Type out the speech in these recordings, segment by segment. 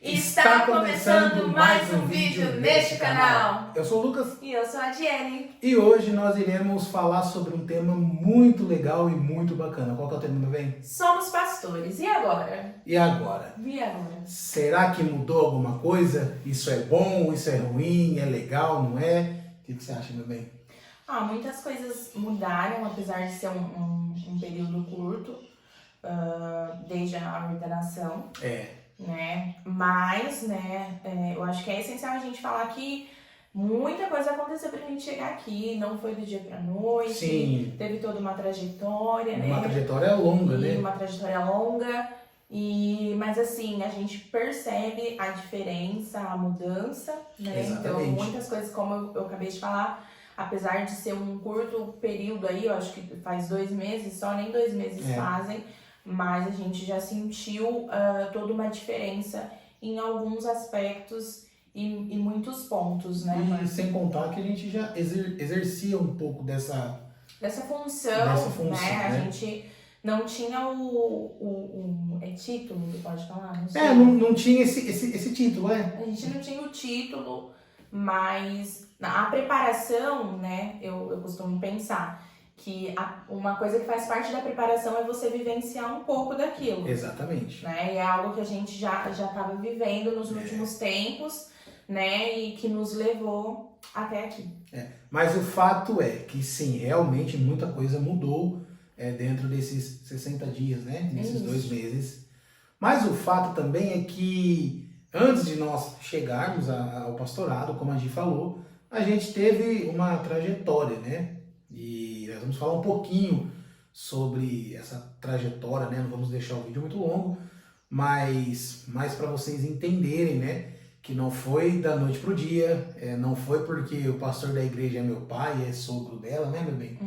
Está começando mais um vídeo neste canal. Eu sou o Lucas. E eu sou a Jenny. E hoje nós iremos falar sobre um tema muito legal e muito bacana. Qual que é o tema, meu bem? Somos pastores. E agora? E agora? E agora? Será que mudou alguma coisa? Isso é bom? Isso é ruim? É legal? Não é? O que você acha, meu bem? Muitas coisas mudaram, apesar de ser um período curto, desde a ordenação. Né? Mas, eu acho que é essencial a gente falar que muita coisa aconteceu pra gente chegar aqui, não foi do dia pra noite. Sim. Teve toda uma trajetória, Uma trajetória longa, né? Uma trajetória longa, mas assim, a gente percebe a diferença, a mudança, né? Exatamente. Então, muitas coisas, como eu acabei de falar, apesar de ser um curto período aí, eu acho que faz 2 meses só, nem 2 meses fazem, mas a gente já sentiu toda uma diferença em alguns aspectos e muitos pontos, né? E sem contar que a gente já exercia um pouco dessa função, né? A gente não tinha o título, que pode falar? Não sei. Não tinha esse título, A gente não tinha o título, mas a preparação, né? Eu costumo pensar que uma coisa que faz parte da preparação é você vivenciar um pouco daquilo. Exatamente. Né? E é algo que a gente já estava vivendo nos últimos tempos, né? E que nos levou até aqui. Mas o fato é que sim, realmente muita coisa mudou dentro desses 60 dias, né? Nesses 2 meses. Mas o fato também é que antes de nós chegarmos ao pastorado, como a gente falou, a gente teve uma trajetória, né? E nós vamos falar um pouquinho sobre essa trajetória, né? Não vamos deixar o vídeo muito longo, mas mais para vocês entenderem, né? Que não foi da noite pro dia, não foi porque o pastor da igreja é meu pai, é sogro dela, né, meu bem?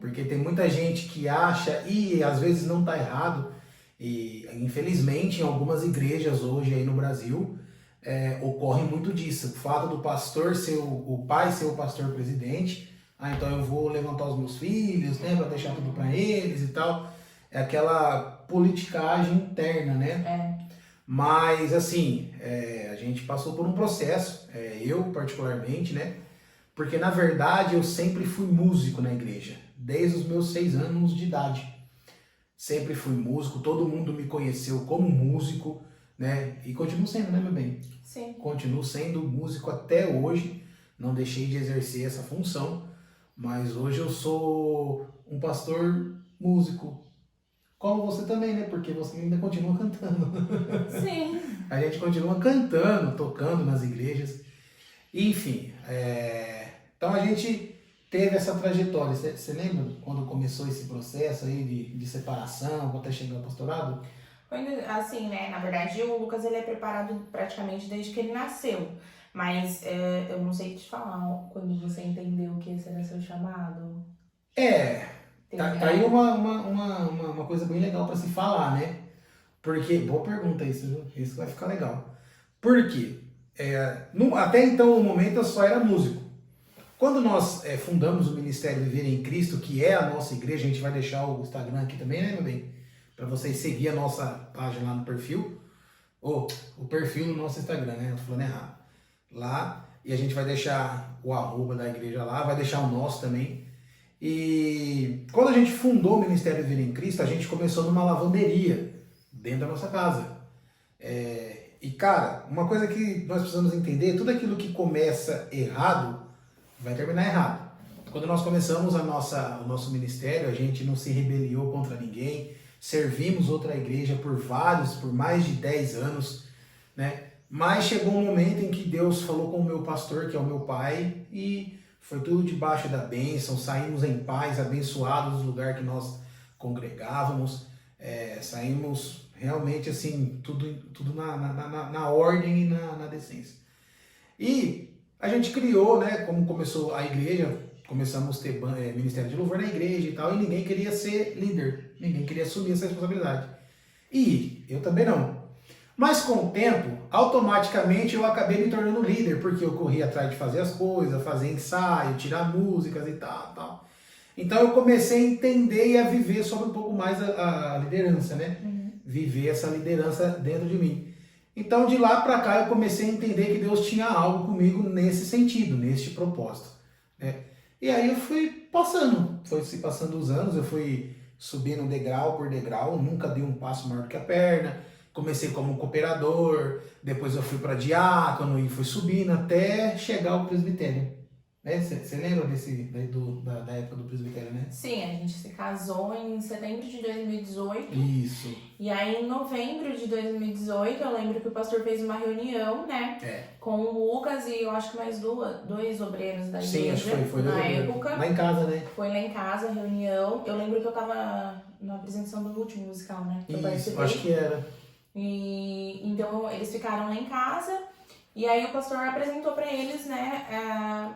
Porque tem muita gente que acha, e às vezes não tá errado, e infelizmente em algumas igrejas hoje aí no Brasil, ocorre muito disso. O fato do pastor ser o pai ser o pastor presidente, então eu vou levantar os meus filhos, né, para deixar tudo para eles e tal. É aquela politicagem interna, né? Mas assim, a gente passou por um processo, eu particularmente, né? Porque na verdade eu sempre fui músico na igreja, desde os meus 6 anos de idade. Sempre fui músico, todo mundo me conheceu como músico, né? E continuo sendo, né, meu bem? Sim. Continuo sendo músico até hoje, não deixei de exercer essa função, mas hoje eu sou um pastor músico. Como você também, né? Porque você ainda continua cantando. Sim. A gente continua cantando, tocando nas igrejas. Enfim, então a gente teve essa trajetória. Você lembra quando começou esse processo aí de separação, até chegar ao pastorado? Assim, né? Na verdade, o Lucas ele é preparado praticamente desde que ele nasceu. Mas eu não sei te falar quando você entendeu que esse era seu chamado. Tá aí uma coisa bem legal para se falar, né? Porque, boa pergunta isso vai ficar legal. Por quê? Até então, no momento, eu só era músico. Quando nós fundamos o Ministério Viver em Cristo, que é a nossa igreja, a gente vai deixar o Instagram aqui também, né, meu bem? Para vocês seguir a nossa página lá no perfil. Ou o perfil no nosso Instagram, né? Eu tô falando errado. Lá, e a gente vai deixar o arroba da igreja lá, vai deixar o nosso também. E quando a gente fundou o Ministério Viver em Cristo, a gente começou numa lavanderia dentro da nossa casa. E cara, uma coisa que nós precisamos entender, tudo aquilo que começa errado, vai terminar errado. Quando nós começamos o nosso ministério, a gente não se rebeliou contra ninguém, servimos outra igreja por mais de 10 anos, né? Mas chegou um momento em que Deus falou com o meu pastor, que é o meu pai, e foi tudo debaixo da bênção, saímos em paz, abençoados do lugar que nós congregávamos, saímos realmente assim, tudo na ordem e na decência. E a gente criou, né, como começou a igreja, começamos a ter ministério de louvor na igreja e tal, e ninguém queria ser líder, ninguém queria assumir essa responsabilidade. E eu também não. Mas com o tempo, automaticamente eu acabei me tornando líder, porque eu corri atrás de fazer as coisas, fazer ensaio, tirar músicas e tal. Então eu comecei a entender e a viver sobre um pouco mais a liderança, né? Viver essa liderança dentro de mim. Então, de lá para cá, eu comecei a entender que Deus tinha algo comigo nesse sentido, neste propósito, né? E aí eu fui passando, foi se passando os anos, eu fui subindo degrau por degrau, nunca dei um passo maior do que a perna. Comecei como cooperador, depois eu fui para diácono e fui subindo até chegar ao presbitério. Você lembra da época do presbitério, né? Sim, a gente se casou em setembro de 2018. Isso. E aí, em novembro de 2018, eu lembro que o pastor fez uma reunião, né? Com o Lucas e eu acho que mais dois obreiros da igreja. Sim, acho que foi na época. Lá em casa, né? Foi lá em casa a reunião. Eu lembro que eu tava na apresentação do último musical, né? Isso, acho que era. E então eles ficaram lá em casa. E aí o pastor apresentou pra eles, né?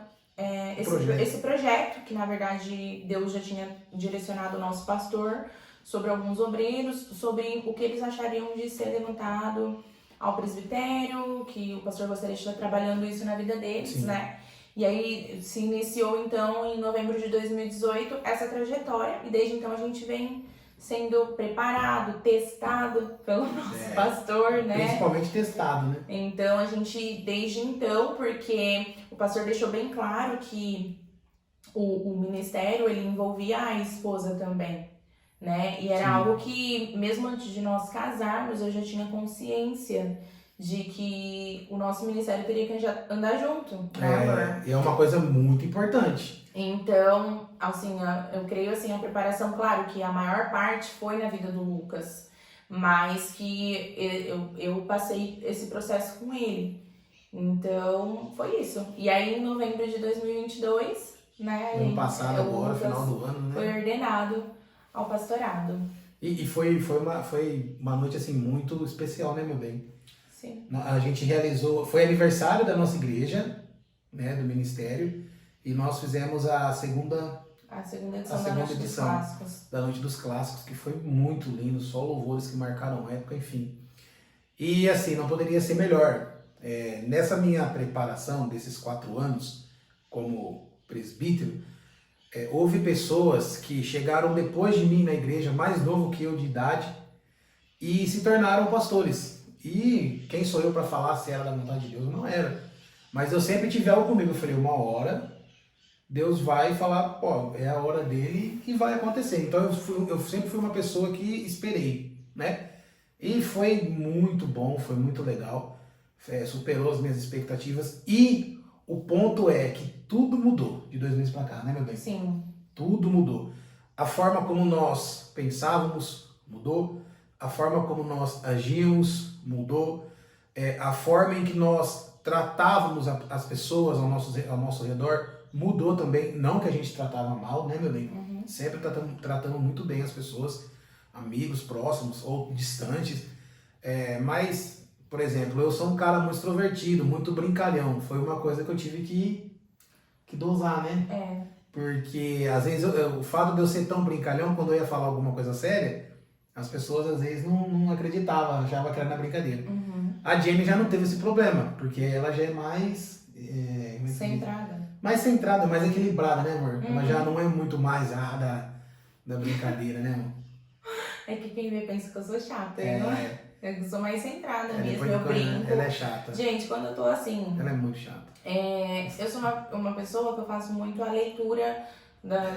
Esse projeto, que na verdade Deus já tinha direcionado o nosso pastor sobre alguns obreiros, sobre o que eles achariam de ser levantado ao presbitério, que o pastor gostaria de estar trabalhando isso na vida deles, Sim. né? E aí se iniciou então em novembro de 2018 essa trajetória e desde então a gente vem sendo preparado, testado pelo nosso pastor, né? Principalmente testado, né? Então, a gente, desde então, porque o pastor deixou bem claro que o ministério, ele envolvia a esposa também, né? E era Sim. algo que, mesmo antes de nós casarmos, eu já tinha consciência de que o nosso ministério teria que andar junto, né, amor? E é uma coisa muito importante. Então, assim, eu creio assim, a preparação, claro que a maior parte foi na vida do Lucas, mas que eu passei esse processo com ele. Então, foi isso. E aí, em novembro de 2022, né? Ano passado agora, final do ano, né? Foi ordenado ao pastorado. E foi uma noite, assim, muito especial, né, meu bem? Sim. A gente realizou, foi aniversário da nossa igreja, né, do ministério, e nós fizemos a segunda edição da Noite dos Clássicos. Da Noite dos Clássicos, que foi muito lindo, só louvores que marcaram a época, enfim. E assim, não poderia ser melhor. Nessa minha preparação desses 4 anos como presbítero, houve pessoas que chegaram depois de mim na igreja, mais novo que eu de idade, e se tornaram pastores. E quem sou eu para falar se era da vontade de Deus? Não era. Mas eu sempre tive algo comigo. Eu falei, uma hora Deus vai falar, pô, é a hora dele e vai acontecer. Então eu sempre fui uma pessoa que esperei, né? E foi muito bom, foi muito legal. Superou as minhas expectativas. E o ponto é que tudo mudou de 2 meses para cá, né, meu bem? Sim. Tudo mudou. A forma como nós pensávamos mudou. A forma como nós agíamos mudou, a forma em que nós tratávamos as pessoas ao nosso redor mudou também, não que a gente tratava mal, né, meu bem? Uhum. Sempre tratamos muito bem as pessoas, amigos próximos ou distantes, mas, por exemplo, eu sou um cara muito extrovertido, muito brincalhão, foi uma coisa que eu tive que dosar, né? Porque às vezes o fato de eu ser tão brincalhão, quando eu ia falar alguma coisa séria, as pessoas às vezes não acreditavam, achavam que era na brincadeira. Uhum. A Jamie já não teve esse problema, porque ela já é mais... centrada. Mais centrada, mais equilibrada, né, amor? Uhum. Ela já não é muito mais da brincadeira, né, amor? É que quem vê pensa que eu sou chata, não é? Eu sou mais centrada mesmo, eu brinco. Ela é chata. Gente, quando eu tô assim... Ela é muito chata. Eu sou uma pessoa que eu faço muito a leitura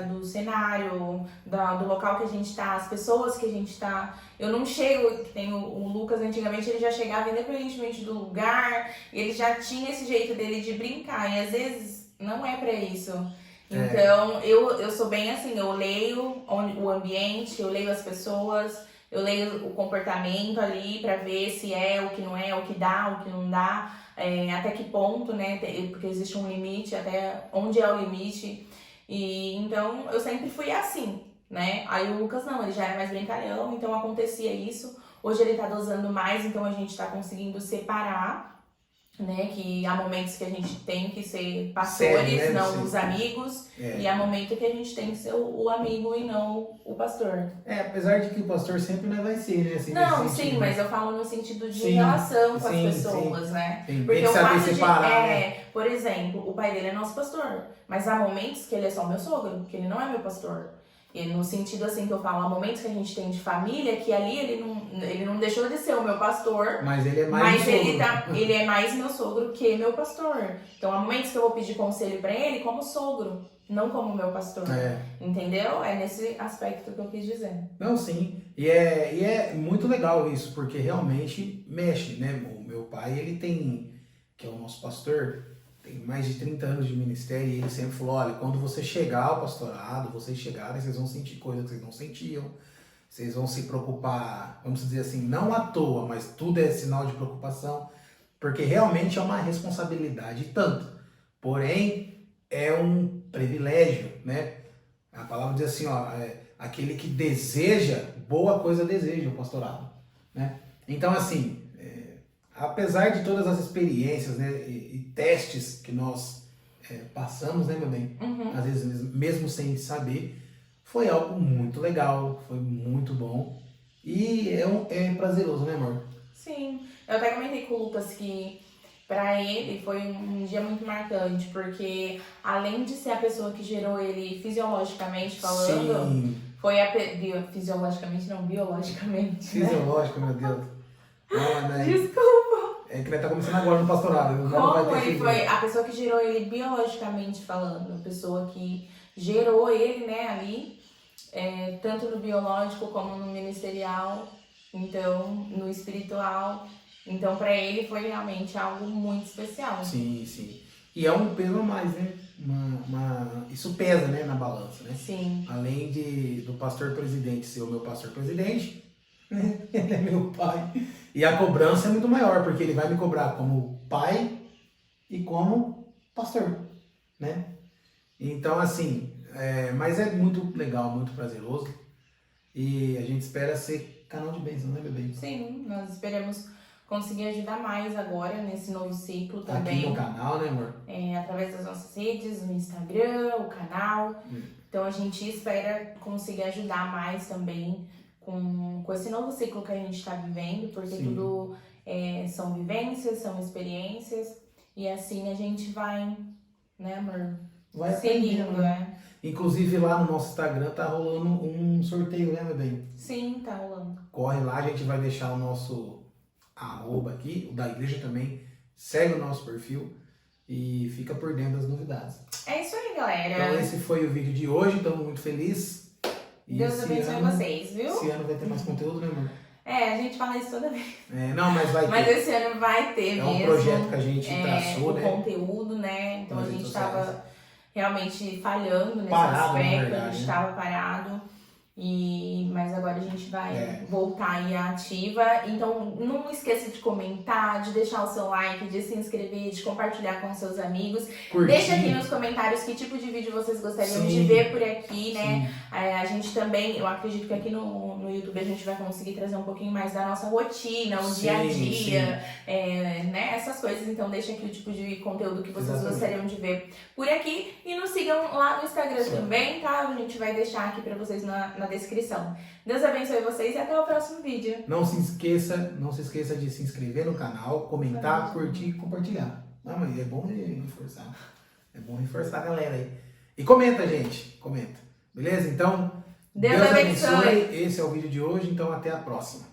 do cenário, do local que a gente tá, as pessoas que a gente tá. Eu não chego, que tem o Lucas, antigamente ele já chegava independentemente do lugar, ele já tinha esse jeito dele de brincar, e às vezes não é pra isso. Então, eu sou bem assim, eu leio o ambiente, eu leio as pessoas, eu leio o comportamento ali pra ver se é o que não é, o que dá, o que não dá, até que ponto, né, porque existe um limite, até onde é o limite. E então eu sempre fui assim, né? Aí o Lucas não, ele já era mais brincalhão, então acontecia isso. Hoje ele tá dosando mais, então a gente tá conseguindo separar, né? Que há momentos que a gente tem que ser pastores, né? Não os amigos, e há momentos que a gente tem que ser o amigo e não o pastor. Apesar de que o pastor sempre não vai ser, né? Assim, não, sim, mas eu falo no sentido de relação com as pessoas, né? Sim. Porque tem que saber separar, né? Por exemplo, o pai dele é nosso pastor, mas há momentos que ele é só meu sogro, que ele não é meu pastor. E no sentido assim que eu falo, há momentos que a gente tem de família, que ali ele não deixou de ser o meu pastor. Mas ele é mais meu sogro. Ele é mais meu sogro que meu pastor. Então há momentos que eu vou pedir conselho pra ele como sogro, não como meu pastor. Entendeu? É nesse aspecto que eu quis dizer. Não, sim. E é muito legal isso, porque realmente mexe, né? O meu pai, ele tem, que é o nosso pastor, tem mais de 30 anos de ministério, e ele sempre falou, olha, quando você chegar ao pastorado, vocês chegarem, vocês vão sentir coisas que vocês não sentiam, vocês vão se preocupar, vamos dizer assim, não à toa, mas tudo é sinal de preocupação, porque realmente é uma responsabilidade tanto, porém é um privilégio, né? A palavra diz assim, ó, aquele que deseja, boa coisa deseja o pastorado, né? Então assim, apesar de todas as experiências, né, e testes que nós passamos, né, meu bem? Às vezes mesmo sem saber, foi algo muito legal, foi muito bom e é prazeroso, né, amor? Sim, eu até comentei com o Lucas que pra ele foi um dia muito marcante, porque além de ser a pessoa que gerou ele fisiologicamente falando, Sim. foi fisiologicamente, não, biologicamente. Fisiológico, né? Meu Deus. Né? Desculpa. É que ele tá começando agora no pastorado. Como ele foi a pessoa que gerou ele biologicamente falando, a pessoa que gerou ele, né, ali, tanto no biológico como no ministerial, então, no espiritual. Então, pra ele foi realmente algo muito especial. Sim, sim. E é um peso a mais, né? Isso pesa, né, na balança, né? Sim. Além do pastor presidente ser o meu pastor presidente, ele é meu pai. E a cobrança é muito maior, porque ele vai me cobrar como pai e como pastor, né? Então, assim, mas é muito legal, muito prazeroso. E a gente espera ser canal de bênção, né, bebê? Sim, nós esperamos conseguir ajudar mais agora nesse novo ciclo também. Aqui no canal, né, amor? Através das nossas redes, no Instagram, o canal. Então a gente espera conseguir ajudar mais também com esse novo ciclo que a gente está vivendo, porque Sim. tudo são vivências, são experiências, e assim a gente vai, né, amor? Vai seguindo, né? Inclusive lá no nosso Instagram tá rolando um sorteio, né, meu bem? Sim, tá rolando. Corre lá, a gente vai deixar o nosso @ aqui, o da igreja também. Segue o nosso perfil e fica por dentro das novidades. É isso aí, galera. Então esse foi o vídeo de hoje, estamos muito felizes. Deus abençoe vocês, viu? Esse ano vai ter mais conteúdo, né, amor? A gente fala isso toda vez. Não, mas vai ter. Mas esse ano vai ter mesmo. É um projeto que a gente traçou, né? O conteúdo, né? Então a gente estava realmente falhando nesse aspecto, a gente estava parado. Mas agora a gente vai voltar aí à ativa. Então não esqueça de comentar, de deixar o seu like, de se inscrever, de compartilhar com seus amigos. Deixa aqui nos comentários que tipo de vídeo vocês gostariam de ver por aqui, né? A gente também, eu acredito que aqui no YouTube a gente vai conseguir trazer um pouquinho mais da nossa rotina, o dia a dia, né? Essas coisas. Então deixa aqui o tipo de conteúdo que vocês gostariam de ver por aqui. E nos sigam lá no Instagram também, tá? A gente vai deixar aqui pra vocês na descrição. Deus abençoe vocês e até o próximo vídeo. Não se esqueça de se inscrever no canal, comentar, curtir e compartilhar. Não, mas é bom reforçar. É bom reforçar a galera aí. E comenta, gente. Comenta. Beleza? Então, Deus abençoe. Esse é o vídeo de hoje, então até a próxima.